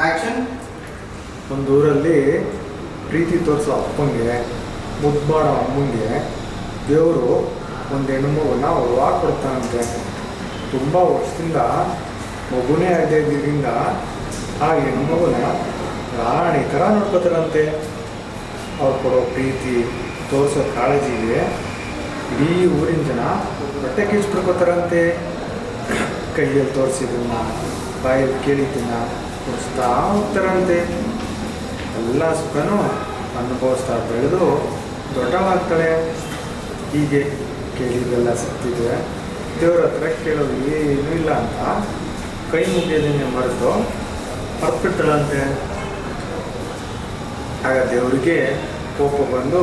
Action. ಒಂದು ಊರಲ್ಲಿ ಪ್ರೀತಿ ತೋರಿಸೋ ಅಪ್ಪಂಗೆ ಮುದ್ದು ಮಾಡೋ ಅಮ್ಮಂಗೆ ದೇವರು ಒಂದು ಹೆಣ್ಣು ಮಗುನ ಹೊರವಾಗಿ ಕೊಡ್ತಾನಂತೆ. ತುಂಬ ವರ್ಷದಿಂದ ಮಗುನೇ ಆಗದೆ ಇದ್ದರಿಂದ ಆ ಹೆಣ್ಣು ಮಗುನ ರಾಣಿ ಥರ ನೋಡ್ಕೋತಾರಂತೆ. ಅವ್ರು ಕೊಡೋ ಪ್ರೀತಿ ತೋರಿಸೋ ಕಾಳಜಿಗೆ ಇಡೀ ಊರಿನ ಜನ ಹೊಟ್ಟೆ ಕಿಚ್ಬಿಡ್ಕೋತಾರಂತೆ. ಕೈಯಲ್ಲಿ ತೋರಿಸಿದ್ದನ್ನ ಬಾಯಲ್ಲಿ ಕೇಳಿದ್ದನ್ನ ತೋರಿಸ್ತಾ ಹೋಗ್ತಾರಂತೆ. ಎಲ್ಲ ಸುಖನೂ ಅನುಭವಿಸ್ತಾ ಬೆಳೆದು ದೊಡ್ಡವಾಗ್ತಾಳೆ. ಹೀಗೆ ಕೇಳಿದ್ದೆಲ್ಲ ಸಿಗ್ತಿದೆ, ದೇವ್ರ ಹತ್ರ ಕೇಳೋದು ಏನೂ ಇಲ್ಲ ಅಂತ ಕೈ ಮುಗಿಯೋದನ್ನೇ ಮರೆತು ಮರ್ತ್ಬಿಡ್ತಾಳಂತೆ. ಆಗ ದೇವರಿಗೆ ಕೋಪ ಬಂದು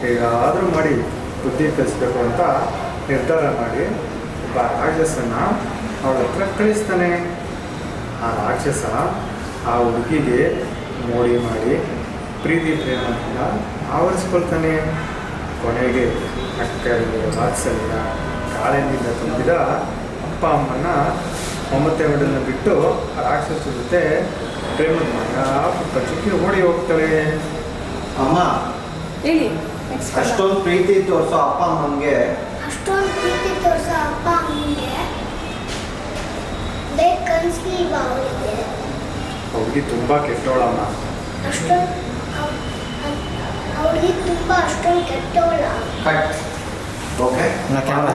ಹೇಗಾದರೂ ಮಾಡಿ ಬುದ್ಧಿ ಕಲಿಸ್ಬೇಕು ಅಂತ ನಿರ್ಧಾರ ಮಾಡಿ ಒಬ್ಬ ರಾಕ್ಷಸನ ಅವಳ ಹತ್ರ ಕಳಿಸ್ತಾನೆ. ಆ ರಾಕ್ಷಸ ಆ ಹುಡುಗಿಗೆ ಮೋಡಿ ಮಾಡಿ ಪ್ರೀತಿ ಪ್ರೇಮದಿಂದ ಆವರಿಸ್ಕೊಳ್ತಾನೆ. ಕೊನೆಗೆ ಅಕ್ಕರಿಗೆ ವಾತ್ಸಲ್ಯ ಕಾಳಜಿಯಿಂದ ತುಂಬಿದ ಅಪ್ಪ ಅಮ್ಮನ ಮಮತೆ ಒಡನ್ನು ಬಿಟ್ಟು ಆ ರಾಕ್ಷಸ ಜೊತೆ ಪ್ರೇಮದ ಪಚ್ಚಕ್ಕೆ ಓಡಿ ಹೋಗ್ತಾಳೆ. ಅಮ್ಮ, ಹೇಳಿ. ಅಷ್ಟೊಂದು ಪ್ರೀತಿ ತೋರಿಸೋ ಅಪ್ಪ ಅಮ್ಮನಿಗೆ ಬೇಕನ್ಸ್ಲಿಲ್ವಾ ಅವಳಿಗೆ? ಹುಡುಗಿ ತುಂಬ ಕೆಟ್ಟವಳಮ್ಮ. ಅವಳಿಗೆ ತುಂಬ ಅಷ್ಟೊಂದು ಕೆಟ್ಟವಳ. ಕಟ್. ಓಕೆ.